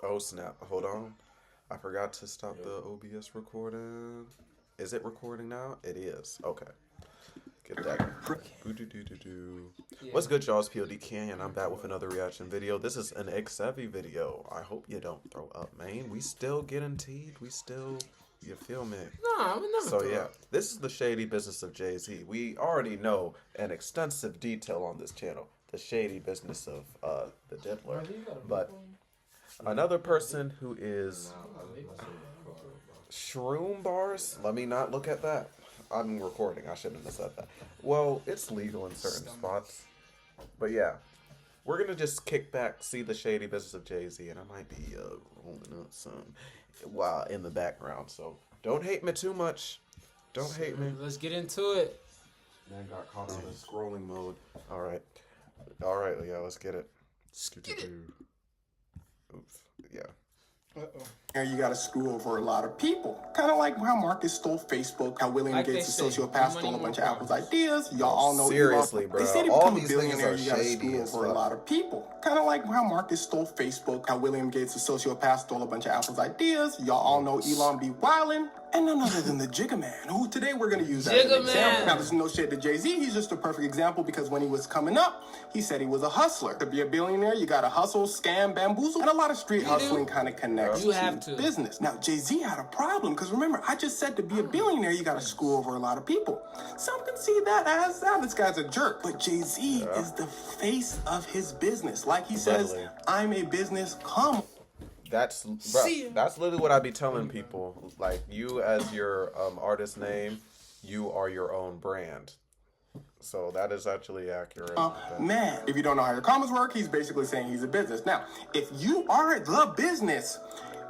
Oh snap! Hold on, I forgot to stop the OBS recording. Is it recording now? It is. Okay, get that. Boo-doo-doo-doo-doo. Yeah. What's good, y'all? It's Pod.cannion. I'm back with another reaction video. This is an Xevi video. I hope you don't throw up, man. We still getting teed. We still, you feel me? Nah, we never. So yeah, this is the shady business of Jay-Z. We already know an extensive detail on this channel, the shady business of the Diddler. But another person who is shroom bars. Let me not look at that. I'm recording. I shouldn't have said that. Well, it's legal in certain spots. But yeah, we're gonna just kick back, see the shady business of Jay-Z, and I might be rolling up some while in the background. So don't hate me too much. Don't hate me. Let's get into it. Man got caught on the scrolling mode. All right, yeah, let's get it. Oops, yeah. And you got to screw over a lot of people. Kind of like how Marcus stole Facebook, how William Like Gates, they a say, sociopath, money stole a bunch of more Apple's ideas. Y'all all know. Seriously, Elon. bro. They say to All become a these niggas billionaire, are you got to shady screw as over a fuck. lot of people. Kind of like how Marcus stole Facebook, how William Gates, a sociopath, stole a bunch of Apple's ideas. Y'all all know Elon be wildin'. And none other than the Jigga Man, who today we're going to use as an Jigga example. Man. Now, there's no shade to Jay-Z. He's just a perfect example because when he was coming up, he said he was a hustler. To be a billionaire, you got to hustle, scam, bamboozle, and a lot of street hustling kind of connects You have to. business. Now, Jay-Z had a problem because remember, I just said to be a billionaire, you got to screw over a lot of people. Some can see that as, this guy's a jerk. But Jay-Z is the face of his business. Like he says, Literally. I'm a business, come. That's that's literally what I be telling people. Like, you as your artist name, you are your own brand. So that is actually accurate. Man, if you don't know how your commas work, he's basically saying he's a business. Now, if you are the business,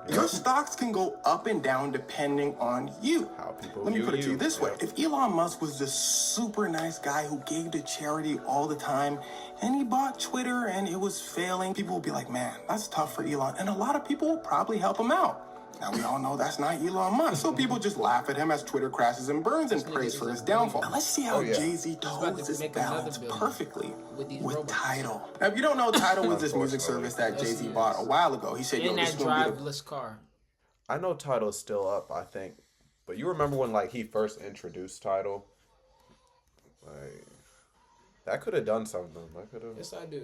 your stocks can go up and down depending on you. How people Let me view put it to you you. this way. Yep. If Elon Musk was this super nice guy who gave to charity all the time, and he bought Twitter and it was failing, people would be like, man, that's tough for Elon. And a lot of people will probably help him out. Now, we all know that's not Elon Musk, so people just laugh at him as Twitter crashes and burns and prays for his downfall. Now, let's see how Jay-Z about toes to this make another balance billion perfectly with these with robots. Tidal. Now, if you don't know, Tidal was this music service that Jay-Z bought a while ago. He said, yo, In this that is going to be the driveless car. I know Tidal's still up, I think. But you remember when, like, he first introduced Tidal? Like, that could have done something. That could have. Yes, I do.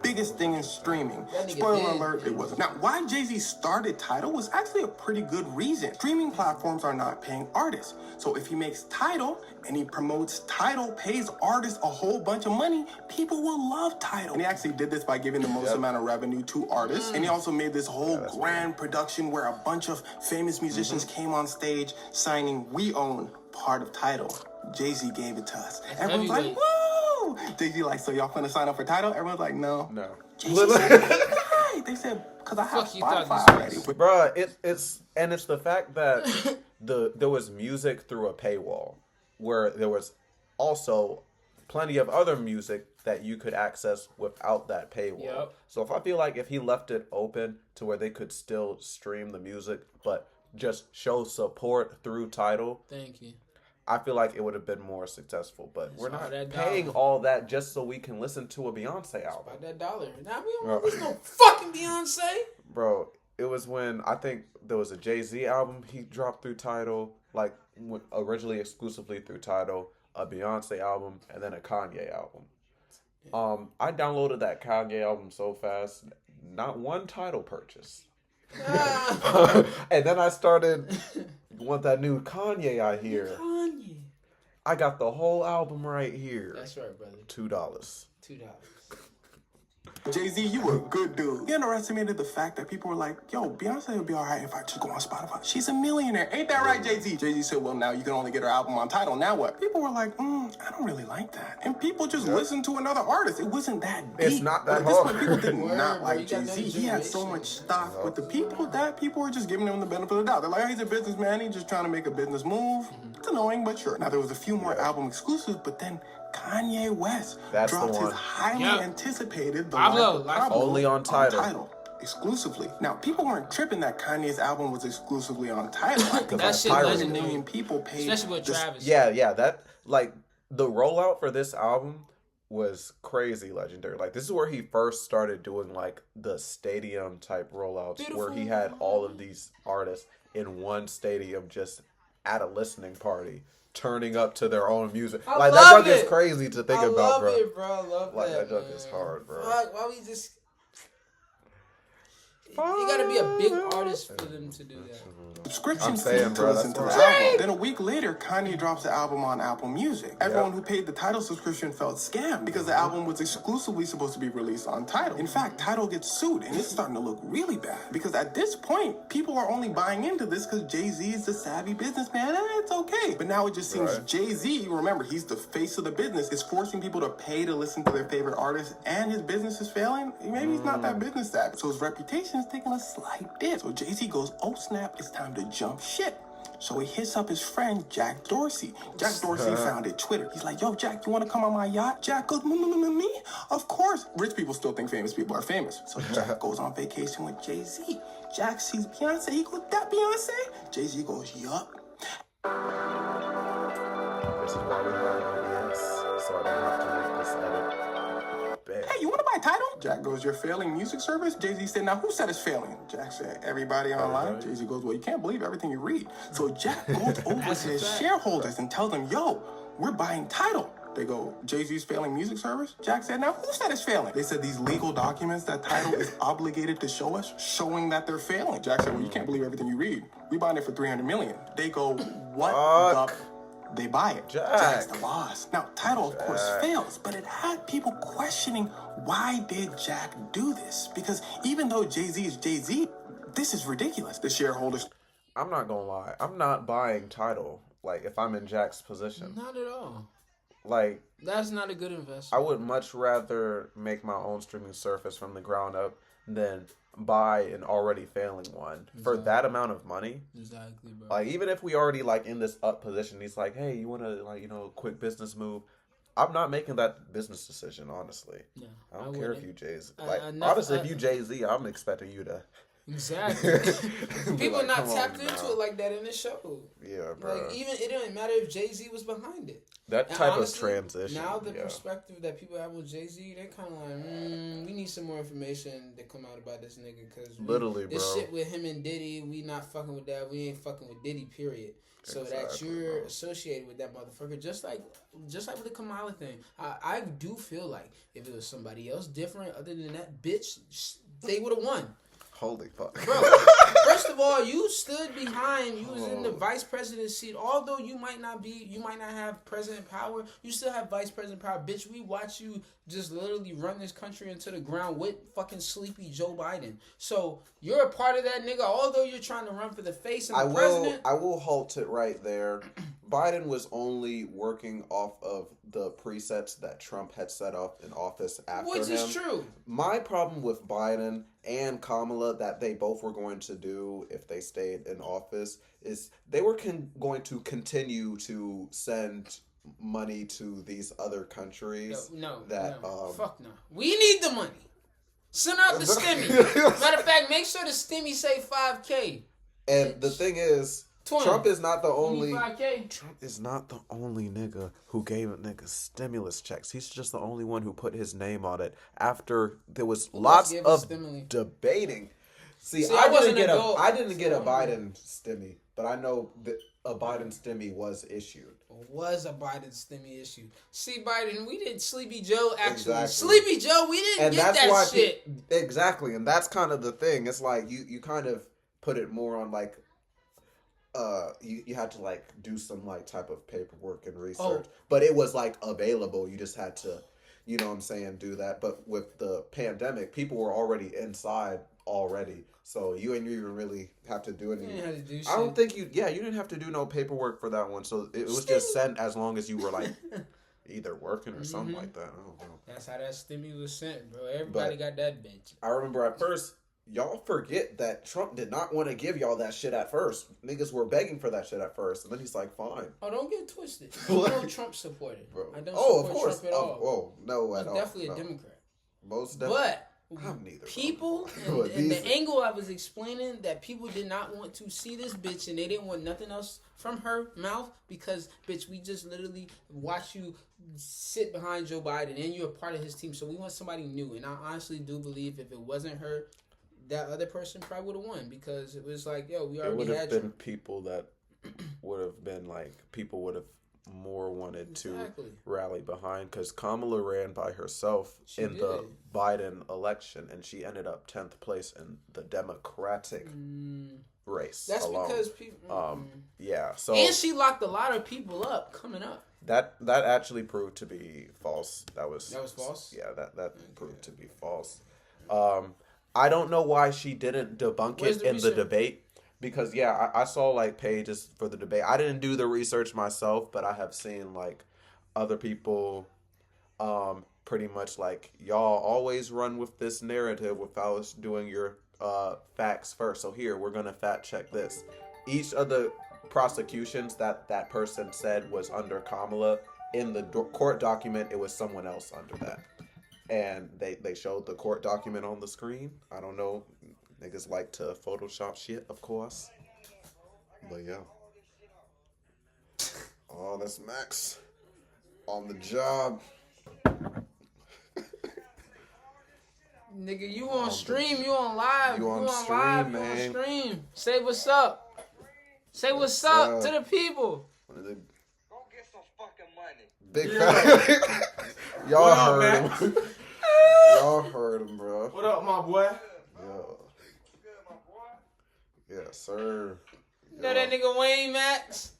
biggest thing in streaming. That nigga Spoiler did. alert, it wasn't. Now, why Jay-Z started Tidal was actually a pretty good reason. Streaming platforms are not paying artists. So if he makes Tidal and he promotes Tidal, pays artists a whole bunch of money, people will love Tidal. And he actually did this by giving the most amount of revenue to artists. And he also made this whole grand production where a bunch of famous musicians came on stage signing, we own part of Tidal. Jay-Z gave it to us. Everyone's like, heavyweight. woo! Jay-Z like, so y'all finna sign up for Tidal? Everyone's like, no. No. Jay-Z said, why? They said, because I have Fuck you thought Spotify this already. was? Bruh, it's the fact that there was music through a paywall, where there was also plenty of other music that you could access without that paywall. Yep. So if I feel like if he left it open to where they could still stream the music, but just show support through Tidal, Thank you. I feel like it would have been more successful. But we're all not that paying dollar. all that just so we can listen to a Beyonce album. About that dollar. Now we don't listen to no fucking Beyonce. Bro, it was when I think there was a Jay-Z album he dropped through Tidal, like originally exclusively through Tidal, a Beyonce album, and then a Kanye album. I downloaded that Kanye album so fast, not one Tidal purchase. And then I started want that new Kanye I hear. Kanye. I got the whole album right here. That's right, brother. $2. $2. Jay-Z, you a good dude. He underestimated the fact that people were like, yo, Beyonce would be all right if I just go on Spotify. She's a millionaire. Ain't that right, Jay-Z? Jay-Z said, well, now you can only get her album on Tidal. Now what? People were like, I don't really like that. And people just listened to another artist. It wasn't that deep. It's not that But at this hard. point, people did Word, not bro, like you got Jay-Z. that He had so generation. much stock with the people that people were just giving him the benefit of the doubt. They're like, oh, he's a businessman. He's just trying to make a business move. It's annoying, but sure. Now, there was a few more album exclusives, but then Kanye West That's the dropped his one. highly Yep. anticipated The Pablo, Life of like- Pablo Only on Tidal. exclusively. Now, people weren't tripping that Kanye's album was exclusively on Tidal. Like, That shit Pirated. legendary. million people paid. Especially with this- Travis. Yeah, that, like, the rollout for this album was crazy legendary. Like, this is where he first started doing like the stadium type rollouts, where he had all of these artists in one stadium just at a listening party, turning up to their own music. Like, that joke is crazy to think about, bro. I love it, bro. I love like, that joke is hard, bro. Why we just... You gotta be a big artist for them to do that. Subscriptions to listen to the album. Then a week later, Kanye drops the album on Apple Music. Everyone who paid the Tidal subscription felt scammed because the album was exclusively supposed to be released on Tidal. In fact, Tidal gets sued, and it's starting to look really bad because at this point, people are only buying into this because Jay-Z is the savvy businessman, and it's okay. But now it just seems Jay-Z, remember, he's the face of the business, is forcing people to pay to listen to their favorite artist, and his business is failing. Maybe he's not that business savvy, so his reputation is taking a slight dip. So Jay-Z goes, oh snap, it's time to jump ship. So he hits up his friend Jack Dorsey. Jack Dorsey founded Twitter. He's like, yo, Jack, you want to come on my yacht? Jack goes, me? Of course. Rich people still think famous people are famous. So Jack goes on vacation with Jay-Z. Jack sees Beyonce. He goes, that Beyonce? Jay-Z goes, yup. This is why we have OBS, so I don't have to make this edit. Hey, you want to buy Tidal? Jack goes, your failing music service? Jay-Z said, now who said it's failing? Jack said, everybody online. Jay-Z goes, well, you can't believe everything you read. So Jack goes over to his shareholders and tells them, yo, we're buying Tidal. They go, Jay-Z's failing music service? Jack said, now who said it's failing? They said these legal documents that Tidal is obligated to show us, showing that they're failing. Jack said, well, you can't believe everything you read. We buying it for $300 million. They go, what the... They buy it. Jack's the boss. Now, Tidal, of course, fails, but it had people questioning, why did Jack do this? Because even though Jay-Z is Jay-Z, this is ridiculous. The shareholders... I'm not gonna lie. I'm not buying Tidal, like, if I'm in Jack's position. Not at all. Like... That's not a good investment. I would much rather make my own streaming service from the ground up than buy an already failing one for that amount of money. Exactly, bro. Like, even if we already like in this up position, he's like, hey, you want to, like, you know, quick business move. I'm not making that business decision, honestly. Yeah, I don't care if you Jay-Z. Like, honestly, if you Jay-Z, I'm expecting you to. Exactly. People like, not tapped into it like that in the show. Yeah, bro. Like, even it didn't matter if Jay-Z was behind it. That type honestly, of transition. Now the perspective that people have with Jay-Z, they're kind of like, we need some more information to come out about this nigga because literally, bro. This shit with him and Diddy, we not fucking with that. We ain't fucking with Diddy. Period. So that you're associated with that motherfucker, just like with the Kamala thing. I do feel like if it was somebody else different other than that bitch, they would have won. Holy fuck. Bro, first of all, you stood behind, you was in the vice president seat. Although you might not have president power, you still have vice president power. Bitch, we watch you just literally run this country into the ground with fucking sleepy Joe Biden. So you're a part of that nigga, although you're trying to run for the face and the president. I will halt it right there. Biden was only working off of the presets that Trump had set up in office after him. Which is true. My problem with Biden and Kamala that they both were going to do if they stayed in office is they were going to continue to send money to these other countries. No. Fuck no. We need the money. Send out the stimmy. Matter of fact, make sure the stimmy say $5K. And the thing is, 20. Trump is not the only. Trump is not the only nigga who gave niggas stimulus checks. He's just the only one who put his name on it after there was lots of debating. See, I didn't get a Biden stimmy, but I know that a Biden stimmy was issued. Was a Biden stimmy issue. See, Biden, we did Sleepy Joe actually. Exactly. Sleepy Joe, we didn't get that shit. Exactly, and that's kind of the thing. It's like you kind of put it more on like. You had to like do some like type of paperwork and research, but it was like available. You just had to, you know what I'm saying, do that. But with the pandemic, people were already inside already, so you didn't even really have to do anything. You didn't have to do shit. I don't think you didn't have to do no paperwork for that one. So it was just sent as long as you were like either working or something like that. I don't know. That's how that stimmy was sent, bro. Everybody got that bitch. I remember at first. Y'all forget that Trump did not want to give y'all that shit at first. Niggas were begging for that shit at first. And then he's like, fine. Oh, don't get twisted. I'm no Trump supporter. Bro. I don't support Trump at all. Oh, no, I'm definitely a Democrat. Most definitely. But I'm neither. People, But and the angle I was explaining that people did not want to see this bitch and they didn't want nothing else from her mouth because, bitch, we just literally watch you sit behind Joe Biden and you're a part of his team. So we want somebody new. And I honestly do believe if it wasn't her, that other person probably would have won because it was like, yo, we already had you. It would have been people that would have been like, people would have more wanted to rally behind because Kamala ran by herself the Biden election and she ended up 10th place in the Democratic race. That's alone. Because people yeah, so and she locked a lot of people up coming up. That actually proved to be false. That was false? Yeah, that proved to be false. I don't know why she didn't debunk it in the debate. Because, yeah, I saw, like, pages for the debate. I didn't do the research myself, but I have seen, like, other people pretty much, like, y'all always run with this narrative without us doing your facts first. So here, we're going to fact check this. Each of the prosecutions that person said was under Kamala, in the court document, it was someone else under that. And they showed the court document on the screen. I don't know. Niggas like to Photoshop shit, of course. But yeah. Oh, that's Max. On the job. Nigga, you on stream, you on live. You on stream, live, man. You on stream. Say what's up. Say what's up to the people. Go get some fucking money. Big Y'all heard him. Y'all heard him, bro. What up, my boy? Yo. Yes, sir. You know that nigga Wayne Max?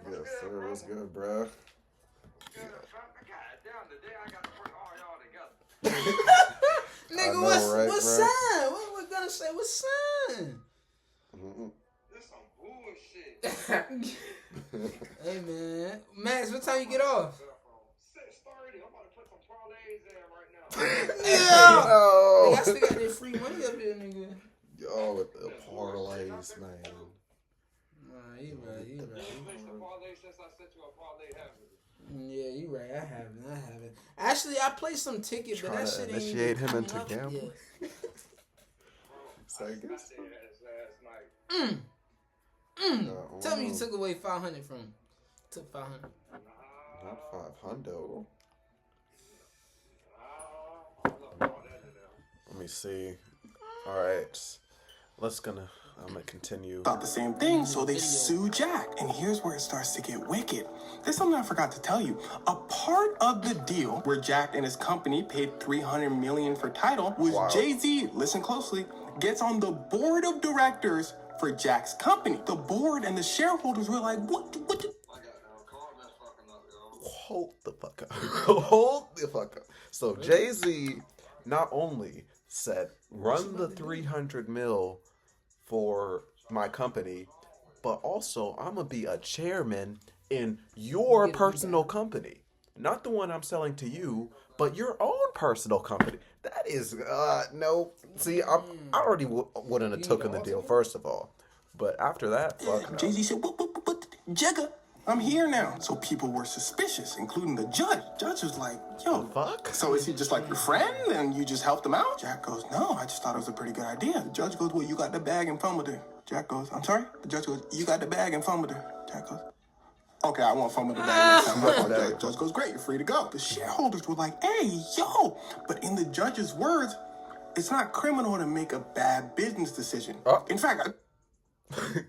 Yes, sir. What's good, bro? Nigga, what's son? What gonna say? What's son? This some bullshit. Hey man, Max, what time you get off? 6:30. I'm about to put some parlays in right now. Yeah. Oh. Nigga, I still got that free money up here, nigga. Yo, with the parlays, man. Nah, you right. Yeah, you right. I haven't. Actually, I played some ticket, but that shit ain't initiate him into up gambling. yet. So I guess. Tell me you took away 500 from him. Took 500. Not 500. Let me see. All right. I'm gonna continue. Thought the same thing, so they sue Jack. And here's where it starts to get wicked. There's something I forgot to tell you. A part of the deal where Jack and his company paid $300 million for Tidal was Jay-Z, listen closely, gets on the board of directors for Jack's company. The board and the shareholders were like, what? Hold the fuck up. Hold the fuck up. So Jay-Z not only said, run the 300 mil for my company, but also I'm gonna be a chairman in your personal company, not the one I'm selling to you, but your own personal company. That is no. See, I already wouldn't have taken the deal first of all, but after that, fuck no. Jay-Z said, what, Jigga, I'm here now. So people were suspicious, including the judge. Judge was like, yo, fuck. So is he just like your friend and you just helped him out? Jack goes, no, I just thought it was a pretty good idea. The judge goes, well, you got the bag and fun with her. Jack goes, I'm sorry? The judge goes, you got the bag and fun with her. Jack goes, okay, I won't fun with the bag. The judge goes, great, you're free to go. The shareholders were like, hey, yo. But in the judge's words, it's not criminal to make a bad business decision. In fact,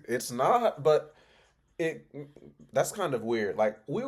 it's not, but that's kind of weird. Like, we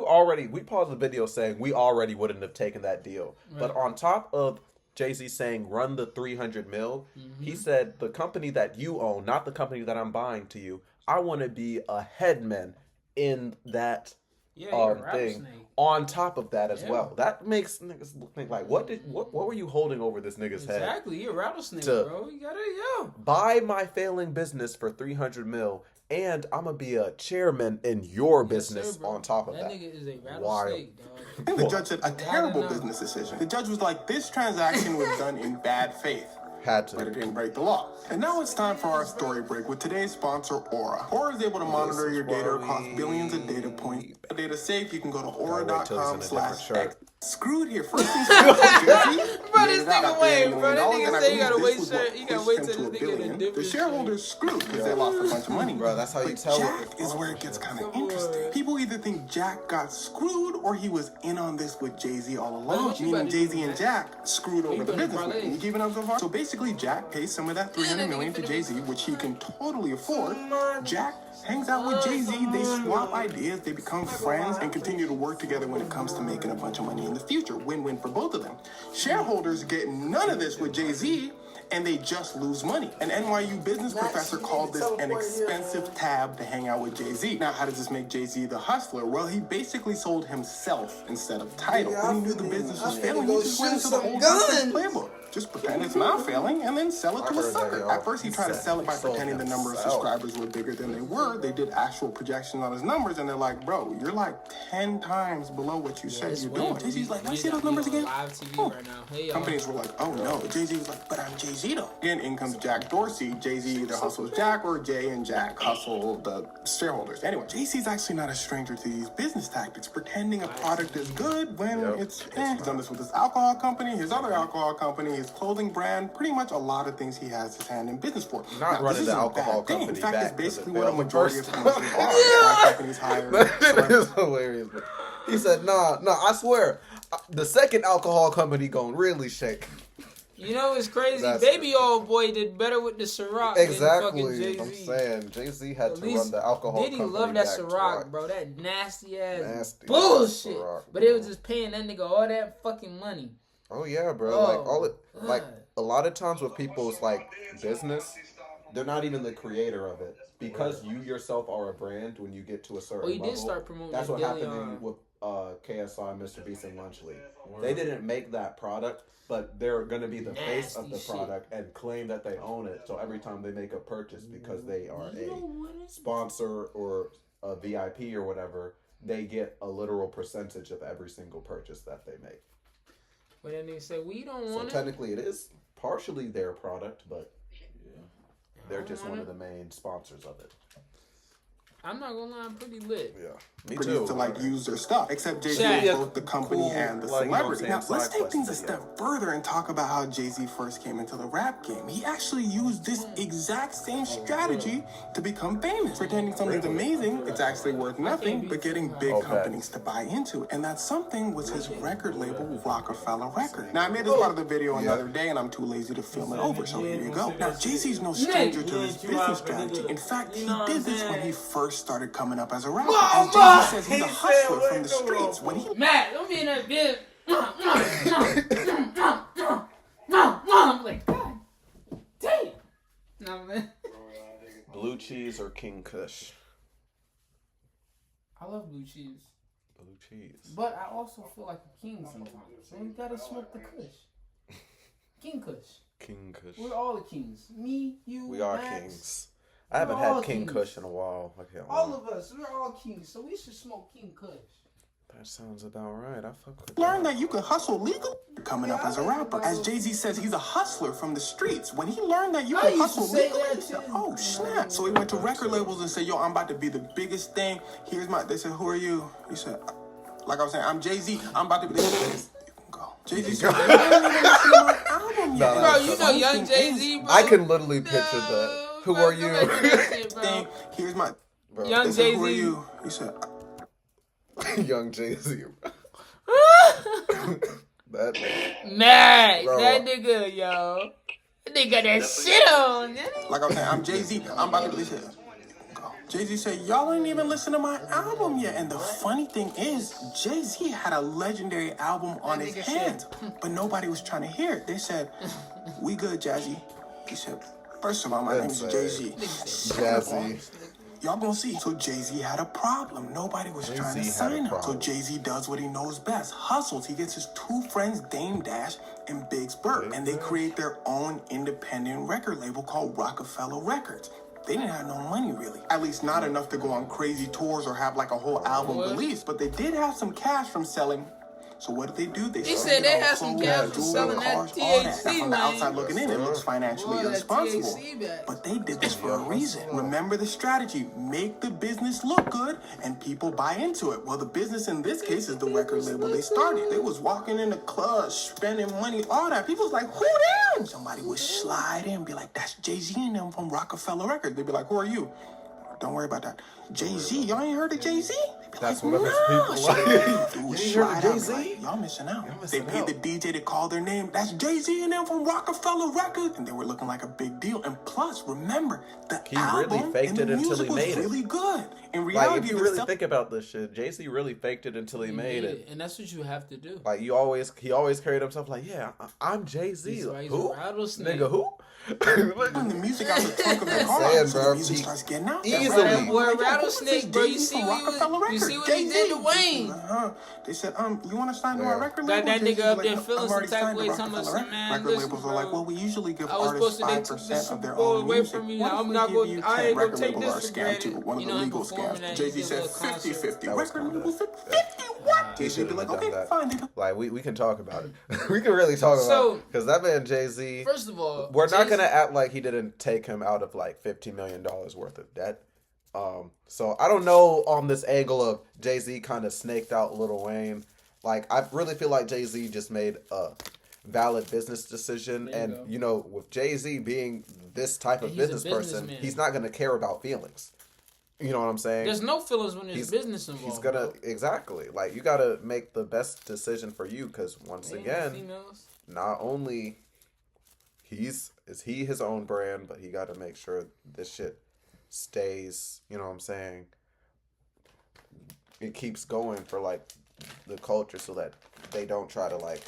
paused the video saying we already wouldn't have taken that deal. Right. But on top of Jay-Z saying run the 300 mil, he said the company that you own, not the company that I'm buying to you, I want to be a headman in that thing. On top of that as well. That makes niggas think like, what were you holding over this nigga's head? Exactly, you're a rattlesnake, bro. You gotta buy my failing business for 300 mil. And I'm going to be a chairman in your business on top of that. That nigga is a rattlesnake, dog. And the judge said, a terrible business decision. The judge was like, this transaction was done in bad faith. Had to. But it didn't break the law. And now it's time for our story break with today's sponsor, Aura. Aura is able to monitor your data across billions of data points. Data safe, you can go to aura.com/X. screwed here. First things first, Jay-Z. Bro, this nigga wait, bro. That nigga say you gotta wait, sir. You gotta wait till this nigga in a different The shareholders screwed because they lost a bunch of money. Bro, that's how you tell Jack it. is where it gets kind of interesting. People either think Jack got screwed or he was in on this with Jay-Z all along. Meaning Jay-Z and Jack screwed over the business. You keeping up so far? So basically, Jack pays some of that $300 million to Jay-Z, which he can totally afford. Jack hangs out with Jay-Z, they swap ideas, they become friends, and continue to work together when it comes to making a bunch of money in the future. Win-win for both of them. Shareholders get none of this with Jay-Z, and they just lose money. An NYU business professor called this an expensive tab to hang out with Jay-Z. Now, how does this make Jay-Z the hustler? Well, he basically sold himself instead of Tidal. When he knew the business was failing, he just went into the old playbook. Just pretend it's not failing and then sell it to a sucker. At first, he tried to sell it by pretending the number of subscribers were bigger than they were. They did actual projections on his numbers, and they're like, bro, you're like 10 times below what you said you're doing. Jay-Z's like, I see those numbers again. Companies were like, oh no. Jay-Z was like, but I'm Jay-Z though. Again, in comes Jack Dorsey. Jay-Z either hustles Jack or Jay and Jack hustle the shareholders. Anyway, Jay-Z's actually not a stranger to these business tactics, pretending a product is good when it's He's done this with his alcohol company, his other alcohol company, his clothing brand, pretty much a lot of things he has his hand in business for. Not running the alcohol company. In fact, back it's basically to what a the majority of first commercials are. Why companies hire. That is hilarious. He said, nah, I swear, the second alcohol company gonna really shake. You know it's crazy. That's Baby old boy did better with the Ciroc exactly. than fucking Jay-Z. I'm saying Jay-Z had to run the alcohol Diddy company. loved that Ciroc, bro. That nasty ass bullshit. Ciroc, but it was just paying that nigga all that fucking money. Oh yeah, bro. Like a lot of times with people's like business, they're not even the creator of it because you yourself are a brand. When you get to a certain level, did start promoting. That's what happened with KSI, Mr. Beast, and Lunch League. They didn't make that product, but they're going to be the face of the product and claim that they own it. So every time they make a purchase, because they are a sponsor or a VIP or whatever, they get a literal percentage of every single purchase that they make. But then they say, we don't want it. So technically it is partially their product, but they're just one of the main sponsors of it. I'm not gonna lie, I'm pretty lit. Yeah, me too. To like use their stuff, except Jay-Z both the company and the celebrity. Now let's take things a step further and talk about how Jay-Z first came into the rap game. He actually used this exact same strategy to become famous, pretending something's amazing. It's actually worth nothing, but getting big companies to buy into it. And that something was his record label, Roc-A-Fella Records. Now I made this part of the video another day, and I'm too lazy to film it over, so here you go. Now Jay-Z's no stranger to his business strategy. In fact, he did this when he first started coming up as a rapper. As Jay-Z says, he's a hustler from the streets. When he Matt, don't be in that bit. I'm like, God damn. No, man. Blue cheese or King Kush? I love blue cheese. Blue cheese. But I also feel like a king sometimes. So you gotta smoke the Kush. King Kush. King Kush. We're all the kings. Me, you, we are Max. kings. I haven't had King Kush in a while. All of us, we're all kings, so we should smoke King Kush. That sounds about right. I fuck with learn that you can hustle legal coming up as a rapper. As Jay-Z says, he's a hustler from the streets. When he learned that you can hustle legal, he said, oh snap. So he went to record labels and said, yo, I'm about to be the biggest thing. They said, who are you? He said, like I was saying, I'm Jay-Z. I'm about to be the biggest. Jay-Z said, bro, you know young Jay-Z, bro. I can literally picture that. Who are you? Here's my bro. Young Jay-Z. Who are you? He said, young Jay-Z. That nigga, yo. That nigga got that shit on. Like I was saying, I'm Jay-Z. I'm about to be shit. Jay-Z said, y'all ain't even listen to my album yet. And the funny thing is, Jay-Z had a legendary album on his hands, but nobody was trying to hear it. They said, we good, Jazzy. He said, first of all, my name is Jay-Z. Jazzy. Y'all gonna see. So Jay-Z had a problem. Nobody was trying to sign him. So Jay-Z does what he knows best. Hustles. He gets his two friends, Dame Dash and Biggs Burke, and they create their own independent record label called Roc-A-Fella Records. They didn't have no money, really. At least not enough to go on crazy tours or have like a whole album release. But they did have some cash from selling So what did they do? They He sold said it they all had some clothes, cats jewelry, selling that cars, all that. THC, Now, from the man. outside looking in, it looks financially Boy, that irresponsible. THC back. But they did this for a reason. Remember the strategy. Make the business look good and people buy into it. Well, the business in this case is the record label they started. They was walking in the club, spending money, all that. People was like, who them? Somebody would slide in and be like, that's Jay-Z and them from Roc-A-Fella Records. They'd be like, who are you? Don't worry about that. Jay-Z, y'all ain't heard of Jay-Z? That's like, what makes people like. You ain't heard of Jay-Z? Like, y'all missing out. They missing paid out. the DJ to call their name. That's Jay-Z and them from Roc-A-Fella Records. And they were looking like a big deal. And plus, remember, the He album really faked and the it until music he was made it. really good. In Like, reality, if you the really stuff- think about this shit, Jay-Z really faked it until he made it. And that's what you have to do. Like, he always carried himself like, yeah, I'm Jay-Z. He's a Who? rattlesnake. Nigga, who? when the music out the trunk of the I'm car, saying, so bro, the music he starts getting out. easily- Right? Boy, Like, yo, Rattlesnake, who is bro, this? you Jay-Z see from what he was- Roc-A-Fella you Records. see what he Jay-Z. did to Wayne. They said, you want to sign to our record Got label? that Jay-Z nigga up was there like, feeling I'm some already type of signed to way, talking about Roc-A-Fella some, man, Record listen, labels are like, bro. well, we usually give I was artists supposed to take 5% this of their Super Bowl own away music. from me. What if I'm we not give gonna- you I 10 ain't gonna record take labels this are for scam granted. too? One of You the know, legal performing scams. that, Jay-Z he did a said little concert. 50-50. That was Record kinda- labels said 50. What? He Jay-Z be shouldn't like, have done okay, that. fine. They go, Like, we can talk about it. We can really talk So- about it. Because that man, Jay-Z, First of all, we're not Jay-Z- going to act like he didn't take him out of, like, $50 million worth of debt. So I don't know on this angle of Jay-Z kind of snaked out Lil Wayne. Like, I really feel like Jay-Z just made a valid business decision. There you And, go. you know, with Jay-Z being this type of He's a business person, businessman. he's not going to care about feelings. You know what I'm saying? There's no feelings when there's He's- business involved. He's gonna bro. exactly like you gotta make the best decision for you because once Ain't no again, females. not only is he his own brand, but he got to make sure this shit stays. You know what I'm saying? It keeps going for like the culture so that they don't try to like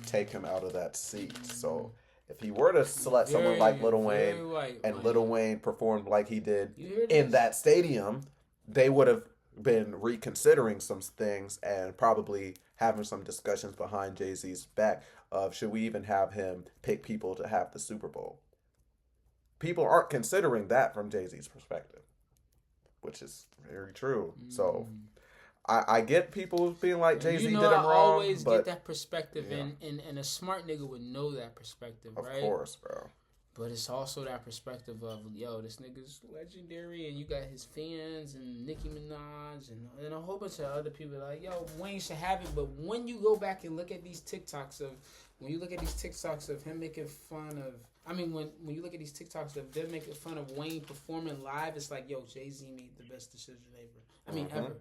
take him out of that seat. So if he were to select someone like Lil Very Wayne white, and Wayne. Lil Wayne performed like he did You hear in this? that stadium, they would have been reconsidering some things and probably having some discussions behind Jay-Z's back of should we even have him pick people to have the Super Bowl. People aren't considering that from Jay-Z's perspective, which is very true. So I get people being like Jay-Z You know, did him I wrong, always but get that perspective, yeah. and a smart nigga would know that perspective, of right? course, bro. But it's also that perspective of, yo, this nigga's legendary, and you got his fans, and Nicki Minaj, and a whole bunch of other people like, yo, Wayne should have it. But when you go back and look at these TikToks of him making fun of, I mean, when you look at these TikToks of them making fun of Wayne performing live, it's like, yo, Jay-Z made the best decision ever. I mean, ever.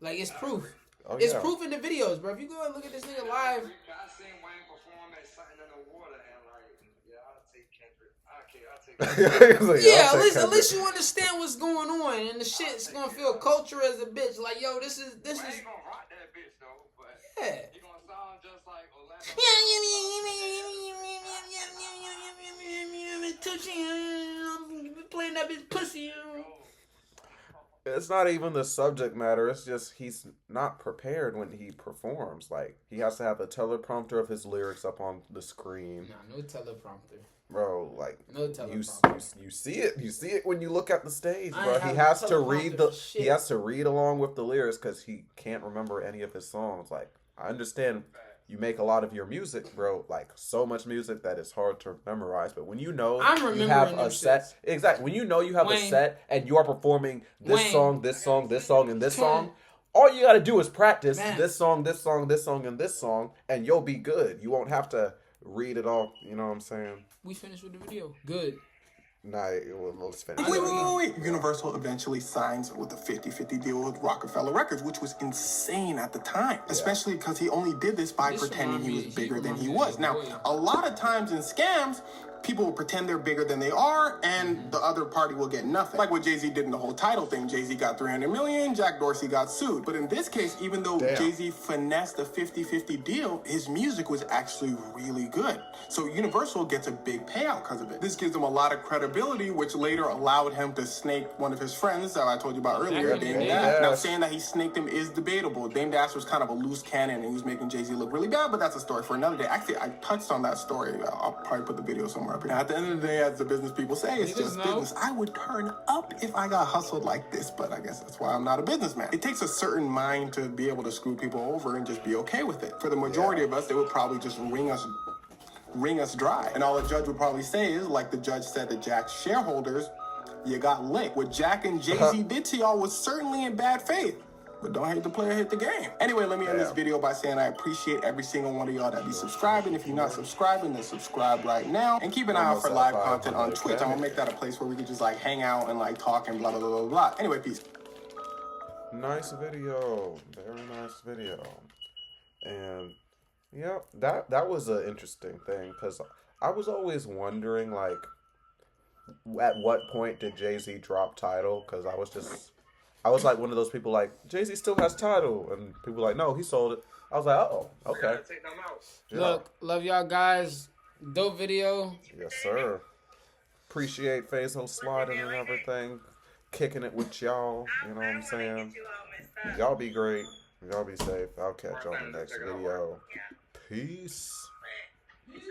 Like, it's proof. Oh, It's yeah. proof in the videos, bro. If you go and look at this nigga live, I seen Wayne perform at something in the water and like, yeah, I'll take Kendrick. I'll take yeah, I'll take at Kendrick. least you understand what's going on, and the shit's gonna feel culture as a bitch. Like, yo, this is Wayne gonna rock that bitch though, but yeah. he gonna sound just like Orlando. Playing that bitch pussy. It's not even the subject matter. It's just he's not prepared when he performs. Like he has to have a teleprompter of his lyrics up on the screen, Nah, no teleprompter. bro. Like No you teleprompter. see it. You see it when you look at the stage, I bro. ain't He have has a to read teleprompter for shit. he has to read along with the lyrics because he can't remember any of his songs. Like I understand. You make a lot of your music, bro, like so much music that it's hard to memorize. But when you know I'm you remembering have a them set, shits. exactly. When you know you have a Wayne. set and you are performing this Wayne. song, this song, this song, and this Come song, all you got to do is practice Man. this song, this song, this song, and this song, and you'll be good. You won't have to read it all. You know what I'm saying? We finished with the video. Good. Nah, let's finish. Wait. Universal eventually signs with a 50-50 deal with Roc-A-Fella Records, which was insane at the time. Especially because he only did this by This pretending remind he me- was bigger than he remind me was. of Now, Boy. a lot of times in scams, people will pretend they're bigger than they are, and the other party will get nothing. Like what Jay-Z did in the whole Tidal thing. Jay-Z got $300 million, Jack Dorsey got sued. But in this case, even though Damn. Jay-Z finessed a 50-50 deal, his music was actually really good. So Universal gets a big payout because of it. This gives him a lot of credibility, which later allowed him to snake one of his friends that I told you about earlier, Exactly. Dame Yeah. Dash. Now, saying that he snaked him is debatable. Dame Dash was kind of a loose cannon, and he was making Jay-Z look really bad, but that's a story for another day. Actually, I touched on that story. I'll probably put the video somewhere But at the end of the day, as the business people say, it's just business. I would turn up if I got hustled like this, but I guess that's why I'm not a businessman. It takes a certain mind to be able to screw people over and just be okay with it. For the majority of us, they would probably just wring us dry. And all the judge would probably say is, like the judge said to Jack's shareholders, you got licked. What Jack and Jay-Z did to y'all was certainly in bad faith. But don't hate the player, hate the game. Anyway, let me end this video by saying I appreciate every single one of y'all that be subscribing. If you're not subscribing, then subscribe right now. And keep an eye out for live content on Twitch. I'm gonna make that a place where we can just like hang out and like talk and blah, blah, blah, blah, blah. Anyway, peace. Nice video. Very nice video. And yeah, that was an interesting thing because I was always wondering, like, at what point did Jay-Z drop Tidal? Because I was like one of those people like, Jay-Z still has Tidal. And people were like, no, he sold it. I was like, oh, okay. Yeah. Look, love y'all guys. Dope video. Yes, sir. Appreciate Faisal sliding and everything. Kicking it with y'all. You know what I'm saying? Y'all be great. Y'all be safe. I'll catch y'all in the next video. Peace.